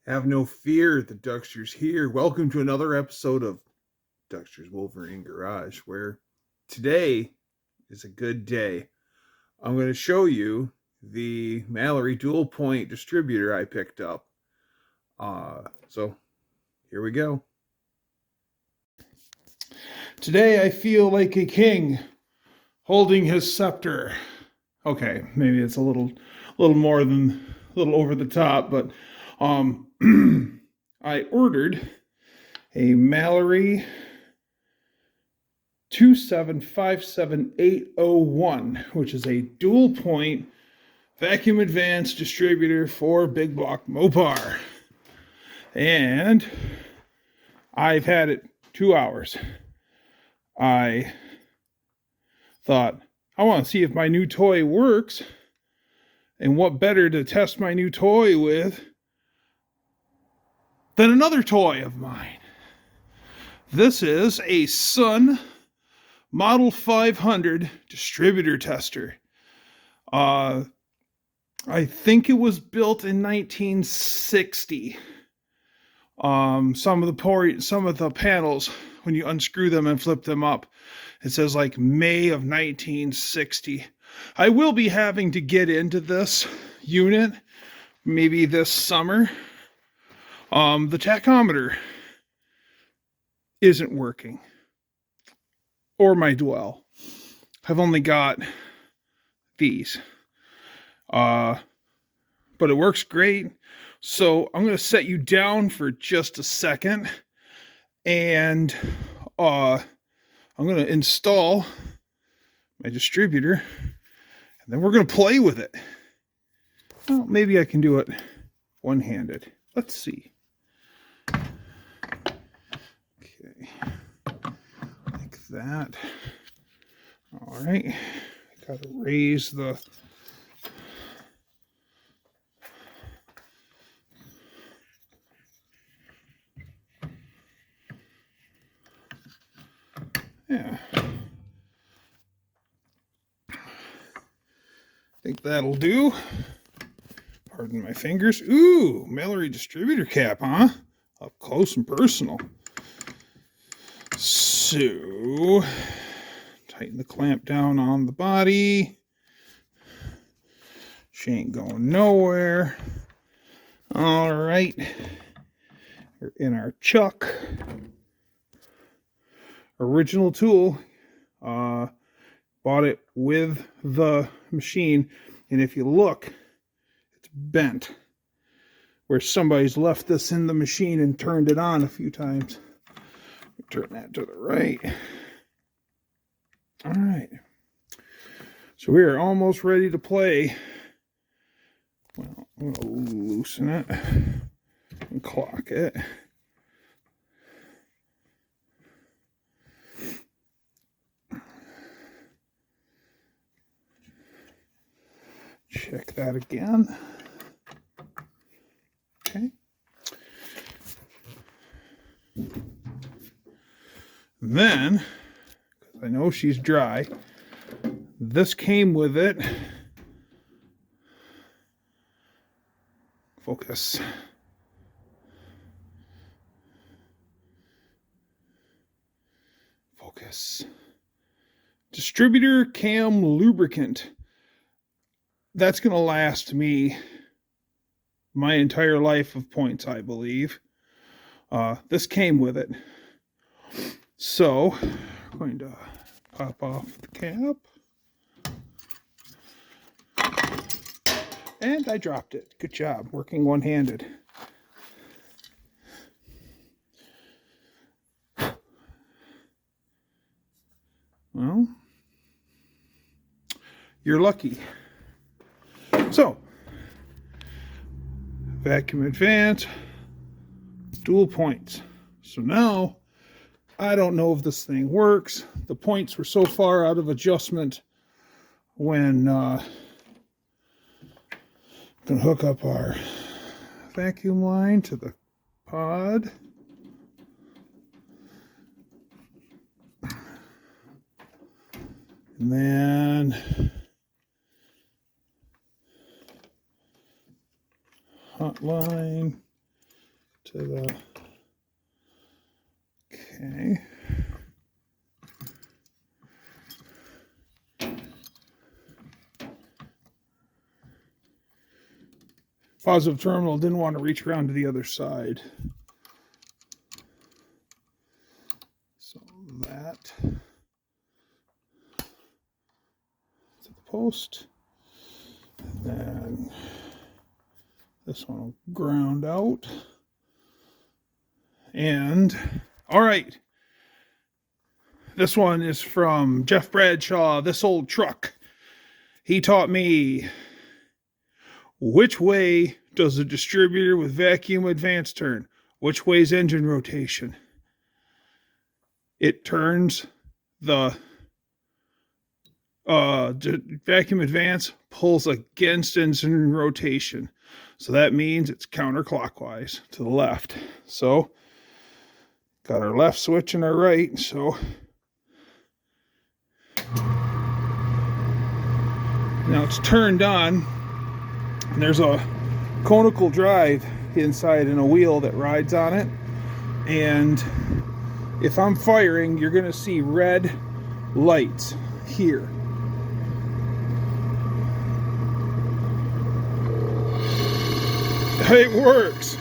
Have no fear, the Duckster's here. Welcome to another episode of Duckster's Wolverine Garage, where today is a good day. I'm going to show you the Mallory Dual Point distributor I picked up. So here we go. Today I feel like a king holding his scepter. Okay, maybe it's a little more than a little over the top, but I ordered a Mallory 2757801, which is a dual point vacuum advance distributor for big block Mopar. And I've had it 2 hours. I thought, I want to see if my new toy works. And what better to test my new toy with than another toy of mine. This is a Sun Model 500 Distributor Tester. I think it was built in 1960. Some of the panels, when you unscrew them and flip them up, it says like May of 1960. I will be having to get into this unit maybe this summer. The tachometer isn't working, or my dwell. I've only got these, but it works great. So I'm going to set you down for just a second, and I'm going to install my distributor, and then we're going to play with it. Well, maybe I can do it one-handed. Let's see. Okay, like that. All right, got to raise the I think that'll do. Pardon my fingers. Ooh, Mallory distributor cap, huh? Up close and personal. So, tighten the clamp down on the body. She ain't going nowhere. All right. We're in our chuck. Original tool. Bought it with the machine. And if you look, it's bent. Where somebody's left this in the machine and turned it on a few times. Turn that to the right. All right. So we are almost ready to play. Well, I'm going to loosen it and clock it. Check that again. Okay. Then, because I know she's dry, this came with it. Focus. Focus. Distributor cam lubricant. That's going to last me my entire life of points, I believe. This came with it. So, I'm going to pop off the cap. And I dropped it. Good job, working one-handed. Well, you're lucky. So, vacuum advance, dual points. So now, I don't know if this thing works. The points were so far out of adjustment when going to hook up our vacuum line to the pod. And then hot line to the... Okay. Positive terminal, didn't want to reach around to the other side. So that to the post. And then this one will ground out. And all right. This one is from Jeff Bradshaw, This Old Truck. He taught me, which way does a distributor with vacuum advance turn? Which way is engine rotation? It turns the vacuum advance pulls against engine rotation. So that means it's counterclockwise to the left. So got our left switch and our right. So now it's turned on. And there's a conical drive inside and a wheel that rides on it. And if I'm firing, you're going to see red lights here. It works.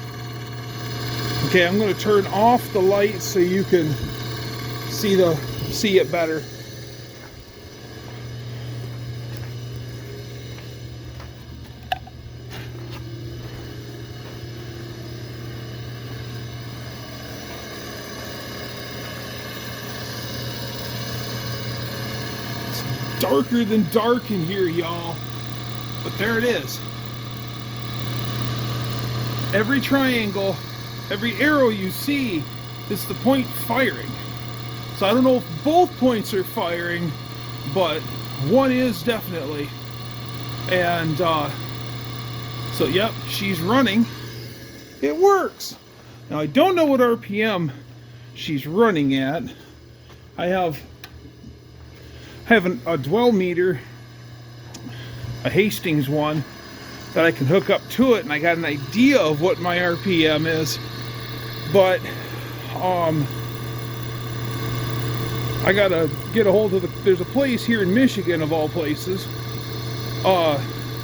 Okay, I'm going to turn off the light so you can see it better. Darker than dark in here, y'all. But there it is. Every triangle, every arrow you see is the point firing. So I don't know if both points are firing, but one is definitely. And so yep, she's running. It works. Now I don't know what RPM she's running at. I have a dwell meter, a Hastings one, that I can hook up to it, and I got an idea of what my RPM is, but I gotta get a hold of there's a place here in Michigan, of all places,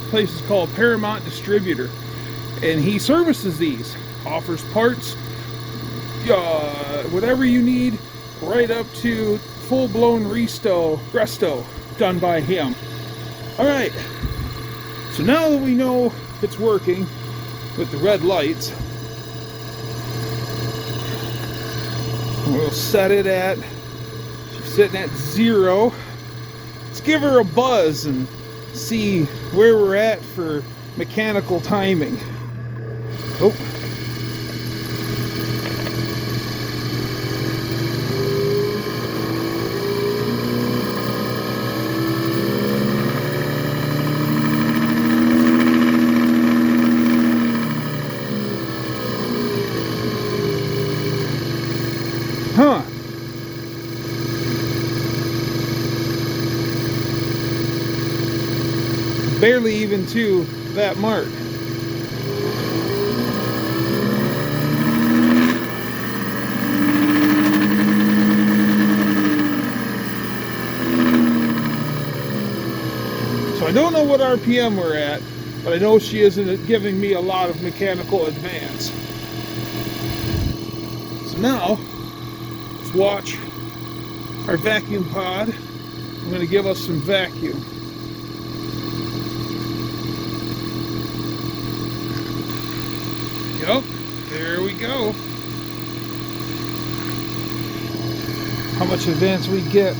place is called Paramount Distributor, and he services these, offers parts, whatever you need, right up to full-blown resto done by him. All right, so now that we know it's working with the red lights, we'll set it at, she's sitting at 0. Let's give her a buzz and see where we're at for mechanical timing. Oh. Huh. Barely even to that mark. So I don't know what RPM we're at, but I know she isn't giving me a lot of mechanical advance. So now, let's watch our vacuum pod. I'm going to give us some vacuum. Yep, there we go. How much advance we get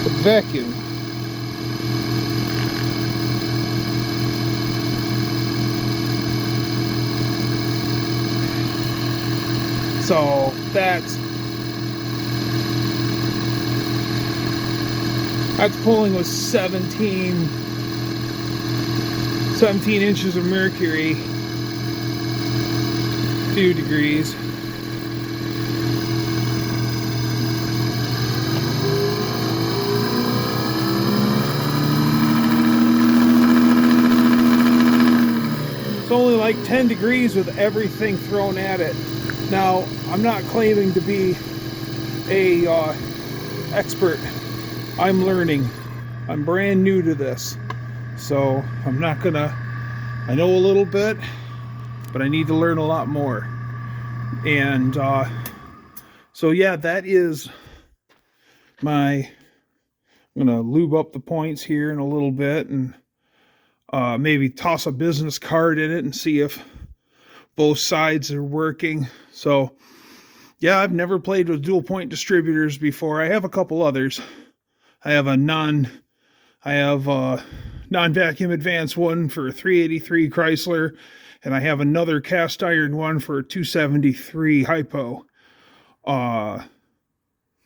with vacuum. So that's pulling with 17 inches of mercury, 2 degrees. It's only like like 10 degrees with everything thrown at it. Now, I'm not claiming to be a expert. I'm learning. I'm brand new to this. So I'm not gonna, I know a little bit, but I need to learn a lot more. And so yeah, that is my, I'm gonna lube up the points here in a little bit and maybe toss a business card in it and see if both sides are working. So yeah, I've never played with dual point distributors before. I have a couple others. I have a non-vacuum advance one for a 383 Chrysler, and I have another cast iron one for a 273 Hypo. That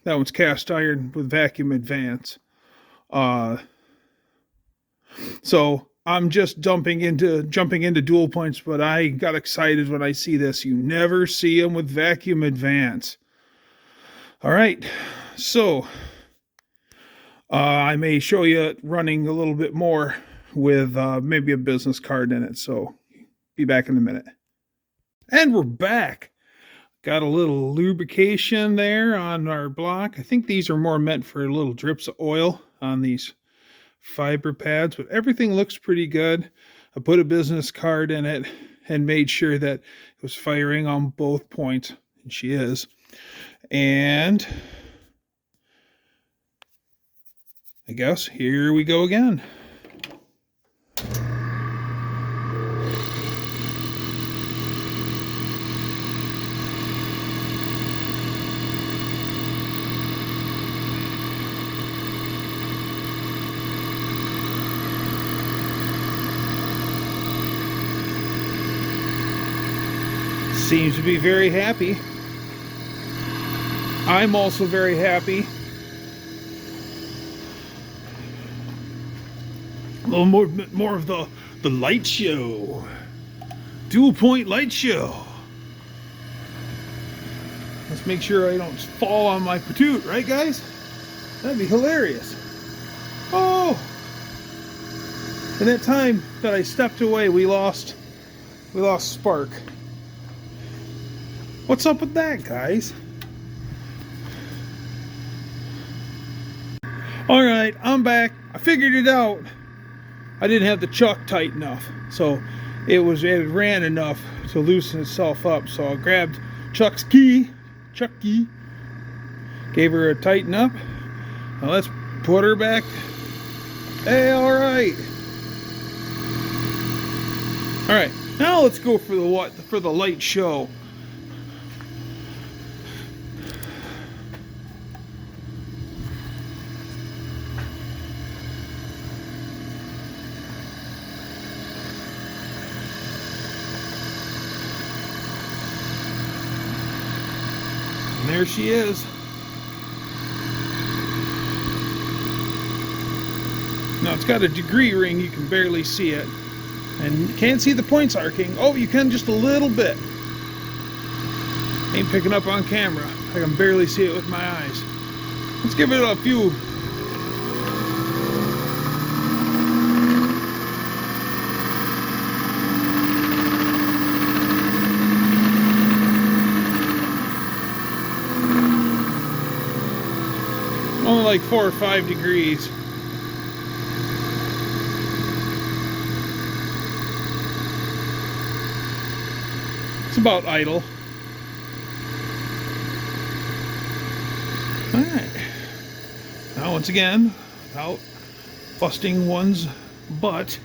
one's cast iron with vacuum advance. So I'm just jumping into dual points, but I got excited when I see this. You never see them with vacuum advance. All right, so I may show you it running a little bit more with maybe a business card in it. So be back in a minute. And we're back. Got a little lubrication there on our block. I think these are more meant for little drips of oil on these fiber pads, but everything looks pretty good. I put a business card in it and made sure that it was firing on both points, and she is. And I guess here we go again. Seems to be very happy. I'm also very happy. A little more of the light show. Dual point light show. Let's make sure I don't fall on my patoot, right guys? That'd be hilarious. Oh! And that time that I stepped away, we lost spark. What's up with that, guys? All right, I'm back. I figured it out. I didn't have the chuck tight enough, so it ran enough to loosen itself up. So I grabbed Chuck key, gave her a tighten up. Now let's put her back. Hey, all right. All right, now let's go for the light show. And there she is. Now it's got a degree ring, you can barely see it. And you can't see the points arcing. Oh, you can just a little bit. Ain't picking up on camera. I can barely see it with my eyes. Let's give it a few. Only like 4 or 5 degrees. It's about idle. Alright. Now once again, without busting one's butt.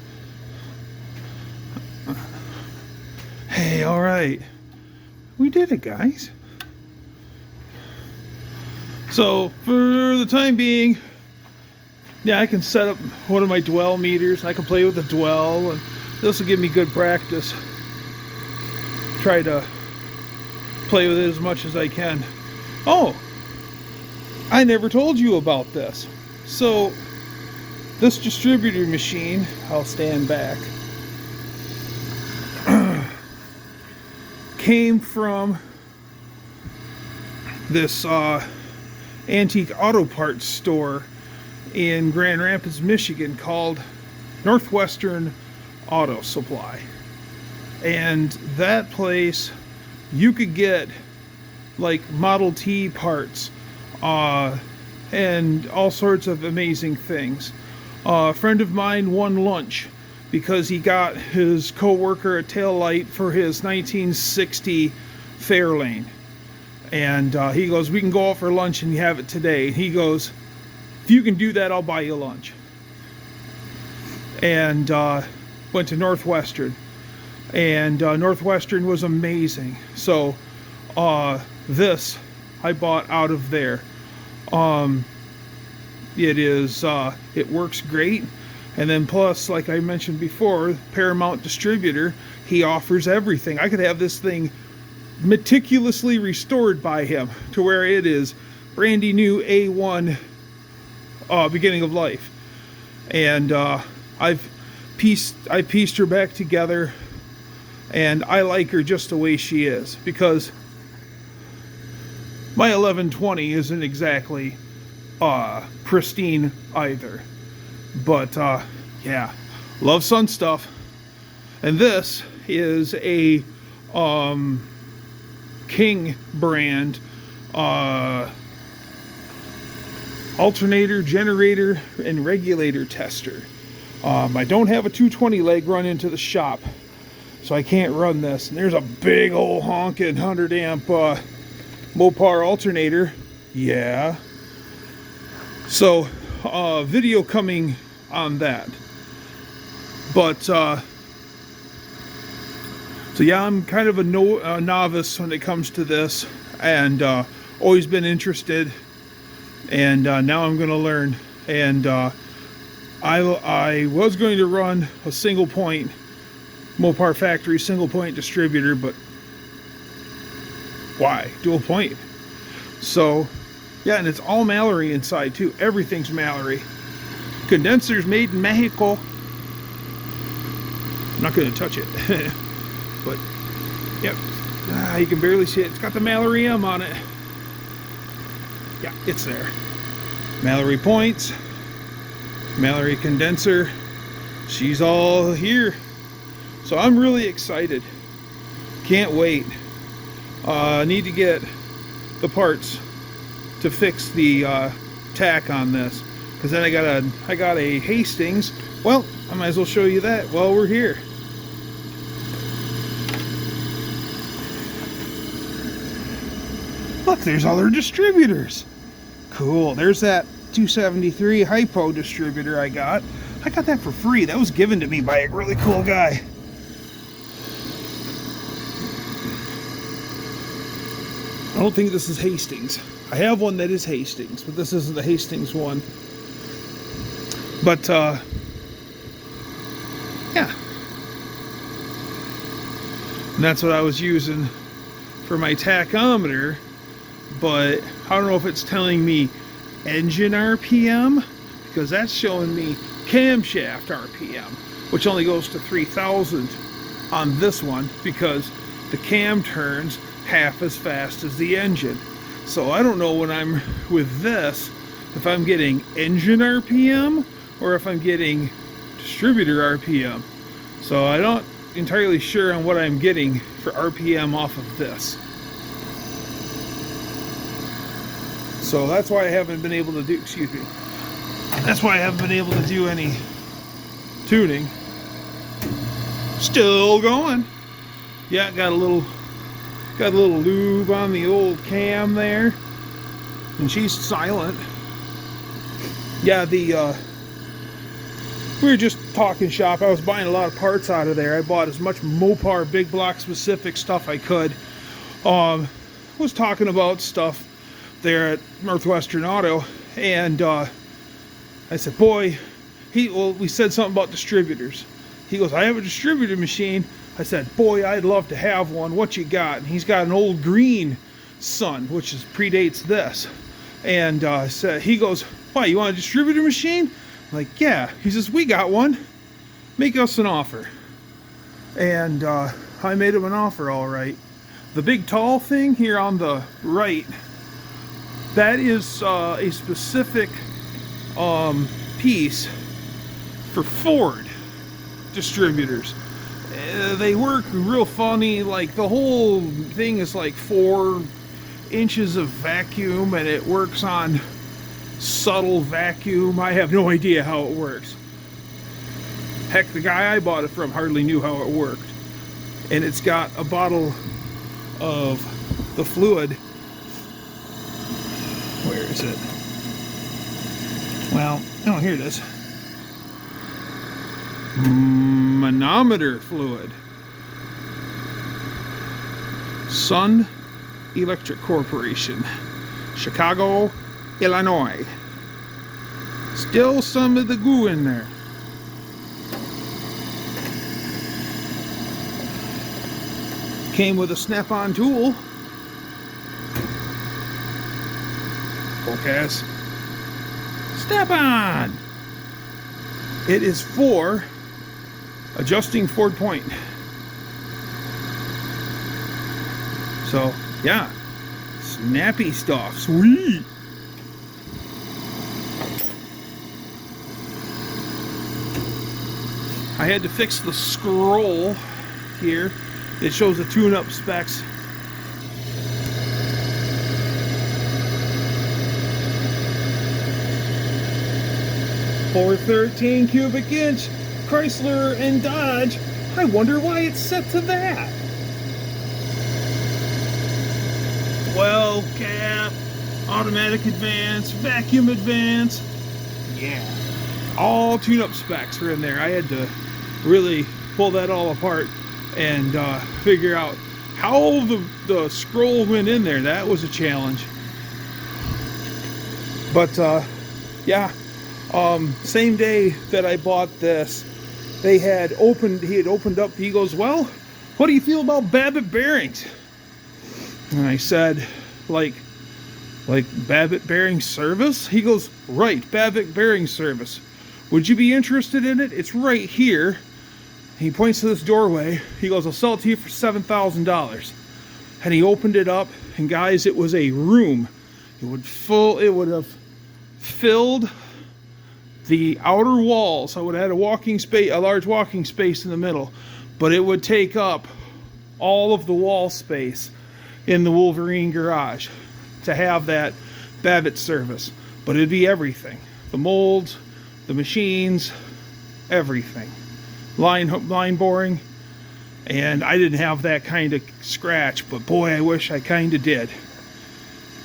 Hey, alright. We did it, guys. So, for the time being, yeah, I can set up one of my dwell meters. I can play with the dwell, and this will give me good practice. Try to play with it as much as I can. Oh, I never told you about this. So, this distributor machine, I'll stand back, came from this antique auto parts store in Grand Rapids, Michigan called Northwestern Auto Supply. And that place, you could get like Model T parts, and all sorts of amazing things. A friend of mine won lunch because he got his coworker a taillight for his 1960 Fairlane. And he goes, we can go out for lunch and you have it today. And he goes, if you can do that, I'll buy you lunch. And went to Northwestern. And Northwestern was amazing. So this I bought out of there. It works great. And then plus, like I mentioned before, Paramount Distributor, he offers everything. I could have this thing meticulously restored by him to where it is brandy new A1 beginning of life. And I've pieced her back together, and I like her just the way she is, because my 1120 isn't exactly pristine either. But yeah, love Sun stuff. And this is a King brand alternator, generator, and regulator tester. I don't have a 220 leg run into the shop, so I can't run this. And there's a big old honking 100 amp Mopar alternator. Yeah. So video coming on that. But so yeah, I'm kind of a novice when it comes to this, and always been interested, and now I'm going to learn. And I was going to run a single point Mopar factory single point distributor, but why dual point? So yeah, and it's all Mallory inside too. Everything's Mallory. Condenser's made in Mexico. I'm not going to touch it. But yep, you can barely see it. It's got the Mallory M on it. Yeah, it's there. Mallory points, Mallory condenser. She's all here. So I'm really excited. Can't wait. I need to get the parts to fix the tack on this, because then I got a Hastings. Well, I might as well show you that while we're here. Look, there's other distributors. Cool. There's that 273 Hypo distributor I got. I got that for free. That was given to me by a really cool guy. I don't think this is Hastings. I have one that is Hastings, but this isn't the Hastings one. But yeah. And that's what I was using for my tachometer. But I don't know if it's telling me engine RPM, because that's showing me camshaft RPM, which only goes to 3,000 on this one, because the cam turns half as fast as the engine. So I don't know when I'm with this if I'm getting engine RPM or if I'm getting distributor RPM. So I'm not entirely sure on what I'm getting for RPM off of this. So that's why I haven't been able to do, that's why I haven't been able to do any tuning. Still going. Yeah, got a little lube on the old cam there, and she's silent. Yeah, we were just talking shop. I was buying a lot of parts out of there. I bought as much Mopar big block specific stuff I could. Was talking about stuff there at Northwestern Auto, and I said, boy, we said something about distributors. He goes, I have a distributor machine. I said, boy, I'd love to have one. What you got? And he's got an old green Sun, which predates this. And he goes, why, you want a distributor machine? I'm like, yeah. He says, we got one. Make us an offer. And I made him an offer, all right. The big tall thing here on the right, that is a specific piece for Ford distributors. they work real funny. Like the whole thing is like 4 inches of vacuum, and it works on subtle vacuum. I have no idea how it works. Heck, the guy I bought it from hardly knew how it worked. And it's got a bottle of the fluid. Where is it? Well, oh, here it is. Manometer fluid. Sun Electric Corporation, Chicago, Illinois. Still some of the goo in there. Came with a snap-on tool. Focus. Snap-on! It is for adjusting forward point. So, yeah. Snappy stuff. Sweet! I had to fix the scroll here. It shows the tune-up specs. For 13 cubic inch Chrysler and Dodge. I wonder why it's set to that. 12 cap, automatic advance, vacuum advance. Yeah. All tune-up specs are in there. I had to really pull that all apart and figure out how the scroll went in there. That was a challenge. But yeah, same day that I bought this, he had opened up. He goes, well, what do you feel about Babbitt bearings? And I said, like Babbitt bearing service? He goes, right, Babbitt bearing service. Would you be interested in it? It's right here. He points to this doorway. He goes, I'll sell it to you for $7,000. And he opened it up, and guys, it was a room. It would have filled the outer walls. I would have had a large walking space in the middle, but it would take up all of the wall space in the Wolverine garage to have that Babbitt service. But it'd be everything. The molds, the machines, everything. Line boring. And I didn't have that kind of scratch, but boy, I wish I kind of did.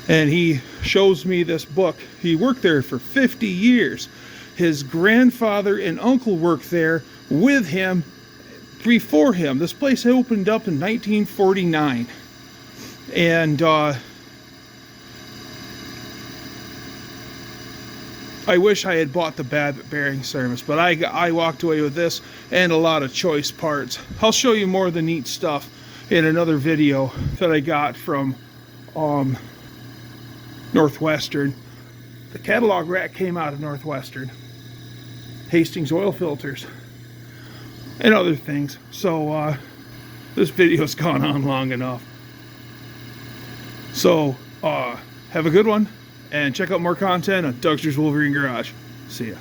And he shows me this book. He worked there for 50 years. His grandfather and uncle worked there with him before him. This place opened up in 1949. And I wish I had bought the Babbitt bearing service, but I walked away with this and a lot of choice parts. I'll show you more of the neat stuff in another video that I got from Northwestern. The catalog rack came out of Northwestern. Hastings oil filters and other things. So this video's gone on long enough. So have a good one, and check out more content on Dougster's Wolverine Garage. See ya.